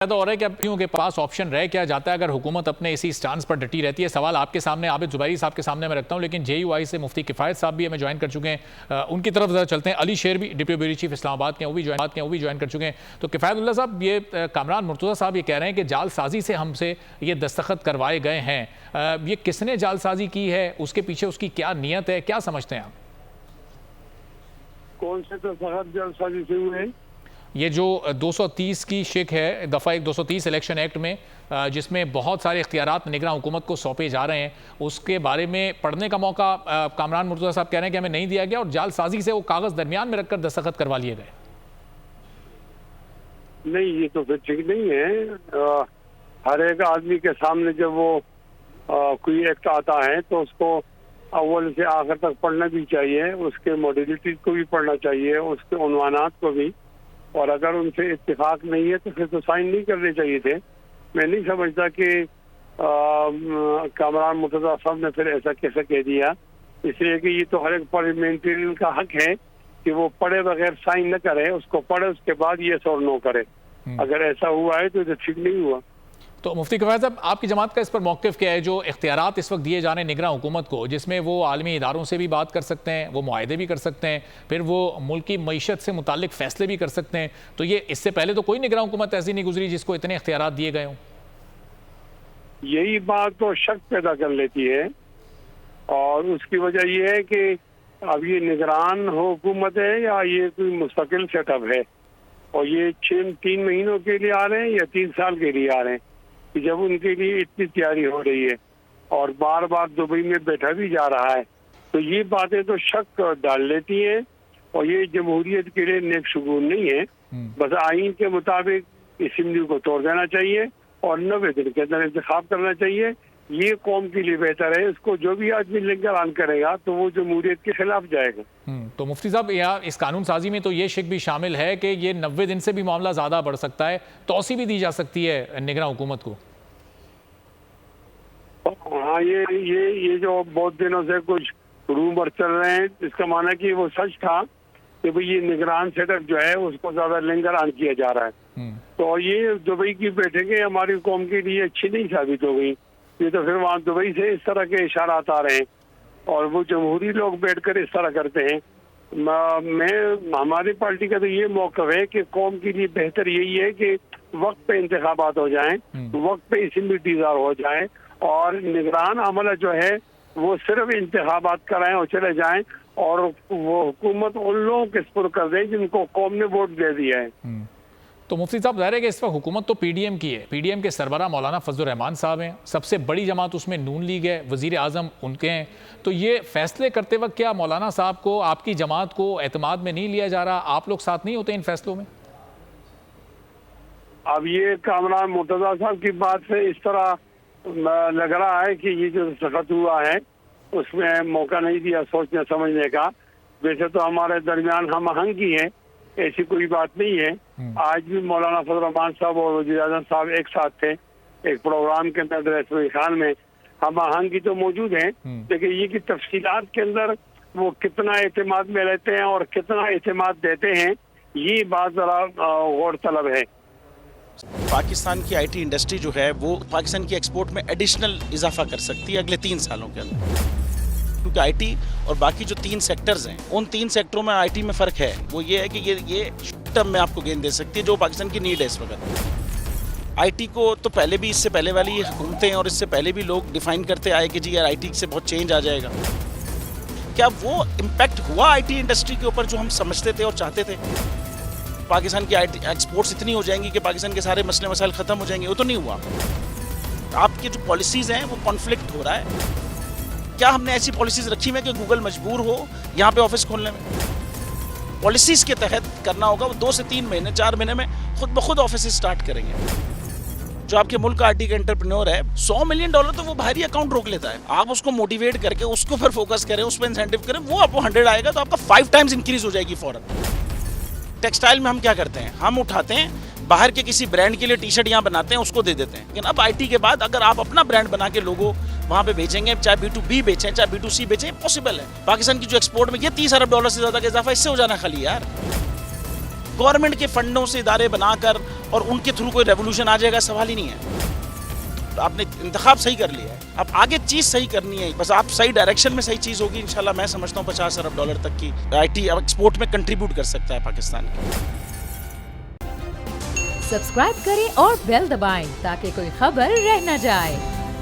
तो और है कि अब के पास ऑप्शन रह क्या जाता है अगर हुकूमत अपने इसी स्टांस पर डटी रहती है। सवाल आपके सामने आबिद जुबैरी साहब के सामने मैं रखता हूं, लेकिन JUI से मुफ्ती किफ़ायत साहब भी हमें ज्वाइन कर चुके हैं। उनकी तरफ जरा चलते हैं। अली शेर भी डिप्टी ब्यूरो चीफ इस्लामाबाद के वो भी ज्वाइन कर चुके हैं। तो किफ़ायतुल्लाह साहब, ये कामरान मुर्तज़ा साहब ये कह रहे हैं कि जालसाजी से हमसे ये दस्तखत करवाए गए हैं। ये किसने जालसाजी की है, उसके पीछे उसकी क्या नीयत है, क्या समझते हैं आप? कौन से दस्तखत जालसाजी से हुए? ये जो 230 की शिक है, दफ़ा 230 इलेक्शन एक्ट में, जिसमें बहुत सारे इख्तियारात निगरान हुकूमत को सौंपे जा रहे हैं, उसके बारे में पढ़ने का मौका कामरान मुर्तज़ा साहब कह रहे हैं कि हमें नहीं दिया गया और जालसाजी से वो कागज़ दरमियान में रखकर दस्तखत करवा लिए गए। नहीं, ये तो फिर ठीक नहीं है। हर एक आदमी के सामने जब वो कोई एक्ट आता है तो उसको अव्वल से आखिर तक पढ़ना भी चाहिए, उसके मॉडलिटीज को भी पढ़ना चाहिए, उसके उन्वानात को भी। और अगर उनसे इत्तेफाक नहीं है तो फिर तो साइन नहीं करने चाहिए थे। मैं नहीं समझता कि कामरान मुर्तज़ा साहब ने फिर ऐसा कैसे कह दिया, इसलिए कि ये तो हर एक पार्लियामेंटेरियन का हक है कि वो पढ़े बगैर साइन न करे, उसको पढ़े उसके बाद येस और नो करे। अगर ऐसा हुआ है तो ठीक नहीं हुआ। तो मुफ्ती किफ़ायत साहब, आपकी जमात का इस पर मौक़िफ़ क्या है? जो इख्तियारात इस वक्त दिए जा रहे हैं निगरान हुकूमत को, जिसमें वो आलमी इदारों से भी बात कर सकते हैं, वो मुआहदे भी कर सकते हैं, फिर वो मुल्क की मईशत से मुताल्लिक फ़ैसले भी कर सकते हैं, तो ये इससे पहले तो कोई निगरान हुकूमत ऐसी नहीं गुजरी जिसको इतने इख्तियारात दिए गए हों। यही बात तो शक पैदा कर लेती है, और उसकी वजह यह है कि अब ये निगरान हुकूमत है या ये कोई मुस्तकिल सेटअप है, और ये 3 महीनों के लिए आ रहे हैं या 3 साल के लिए आ रहे हैं, कि जब उनके लिए इतनी तैयारी हो रही है और बार बार दुबई में बैठा भी जा रहा है, तो ये बातें तो शक डाल लेती हैं। और ये जमहूरियत के लिए नेक शुगून नहीं है। बस आइन के मुताबिक असेंबली को तोड़ देना चाहिए और 90 दिन के अंदर इंतखाब करना चाहिए। ये कौम के लिए बेहतर है। इसको जो भी आदमी लेकर आन करेगा तो वो जमहूरियत के खिलाफ जाएगा। तो मुफ्ती साहब, यहाँ इस कानून साजी में तो ये शिक भी शामिल है कि ये 90 दिन से भी मामला ज़्यादा बढ़ सकता है, तौसी भी दी जा सकती है निगरान हुकूमत को। हाँ, ये जो बहुत दिनों से कुछ रूमर चल रहे हैं, इसका माना कि वो सच था कि भाई ये निगरान सेटअप जो है उसको ज्यादा लेंगर आन किया जा रहा है। तो ये दुबई की बैठकें हमारी कौम के लिए अच्छी नहीं साबित हो गई। ये तो फिर वहाँ दुबई से इस तरह के इशारात आ रहे हैं और वो जमहूरी लोग बैठकर इस तरह करते हैं। हमारी पार्टी का तो ये मौक़िफ़ है कि कौम के लिए बेहतर यही है कि वक्त पे इंतखाबात हो जाएं, वक्त पे असेंबली हो जाए, और निगरान अमला जो है वो सिर्फ इंतखाबात कराएं और चले जाएं, और वो हुकूमत उन लोगों के सुपुर्द कर दें जिनको कौम ने वोट दे दिया है। तो मुफ्ती साहब, ज़ाहिर है कि इस वक्त हुकूमत तो PDM की है। PDM के सरबराह मौलाना फजलुर रहमान साहब हैं, सबसे बड़ी जमात उसमें नून लीग है, वज़ीर आज़म उनके हैं। तो ये फैसले करते वक्त क्या मौलाना साहब को, आपकी जमात को एतमाद में नहीं लिया जा रहा? आप लोग साथ नहीं होते इन फैसलों में? अब ये कामरान मुर्तज़ा साहब की बात से इस तरह लग रहा है कि ये जो दस्तखत हुआ है उसमें मौका नहीं दिया सोचने समझने का। वैसे तो हमारे दरमियान हम आहंगी है, ऐसी कोई बात नहीं है। आज भी मौलाना फजल रहमान साहब और वज़ीर आज़म साहब एक साथ थे एक प्रोग्राम के अंदर दरअसल खान में। हम आहंगी तो मौजूद हैं, लेकिन ये कि तफसीलात के अंदर वो कितना एतमाद में रहते हैं और कितना एतमाद देते हैं, ये बात जरा गौर तलब है। पाकिस्तान की IT इंडस्ट्री जो है वो पाकिस्तान की एक्सपोर्ट में एडिशनल इजाफा कर सकती है अगले 3 सालों के अंदर, क्योंकि IT और बाकी जो 3 सेक्टर्स हैं उन 3 सेक्टरों में IT में फ़र्क है। वो ये है कि ये शॉर्ट टर्म में आपको गेन दे सकती है, जो पाकिस्तान की नीड है इस वक्त। IT को तो पहले भी, इससे पहले वाली हुकूमतें और इससे पहले भी लोग डिफाइन करते आए कि जी यार IT से बहुत चेंज आ जाएगा। क्या वो इम्पैक्ट हुआ IT इंडस्ट्री के ऊपर जो हम समझते थे और चाहते थे? पाकिस्तान की IT एक्सपोर्ट्स इतनी हो जाएंगी कि पाकिस्तान के सारे मसले मसाइल ख़त्म हो जाएंगे? वो तो नहीं हुआ। आपकी जो पॉलिसीज़ हैं वो कॉन्फ्लिक्ट हो रहा है। क्या हमने ऐसी पॉलिसीज़ रखी हुई है कि गूगल मजबूर हो यहाँ पे ऑफिस खोलने में? पॉलिसीज़ के तहत करना होगा। वो 2 से 3 महीने 4 महीने में खुद ब खुद ऑफिस स्टार्ट करेंगे। जो आपके मुल्क का IT का एंटरप्रेन्योर है, $100 मिलियन तो वो बाहरी अकाउंट रोक लेता है। आप उसको मोटिवेट करके उसको फिर फोकस करें, उस पर इंसेंटिव करें, वो आपको 100 आएगा तो आपका 5 टाइम्स इंक्रीज हो जाएगी फौरन। टेक्सटाइल में हम क्या करते हैं, हम उठाते हैं बाहर के किसी ब्रांड के लिए टी-शर्ट यहाँ बनाते हैं, उसको दे देते हैं। लेकिन अब IT के बाद अगर आप अपना ब्रांड बना के लोगों वहाँ पे बेचेंगे, चाहे B2B बेचें चाहे B2C बेचें, पॉसिबल है। पाकिस्तान की जो एक्सपोर्ट में ये $30 अरब से ज़्यादा का इजाफा इससे हो जाना खाली यार। गवर्नमेंट के फंडों से इदारे बनाकर और उनके थ्रू कोई रेवोल्यूशन आ जाएगा, सवाल ही नहीं है। तो आपने इंतखाब सही कर लिया है, अब आगे चीज सही करनी है, बस आप सही डायरेक्शन में सही चीज होगी इंशाल्लाह। मैं समझता हूँ $50 अरब तक की IT अब एक्सपोर्ट में कंट्रीब्यूट कर सकता है पाकिस्तान। सब्सक्राइब करें और बेल दबाएं ताकि कोई खबर रह न जाए।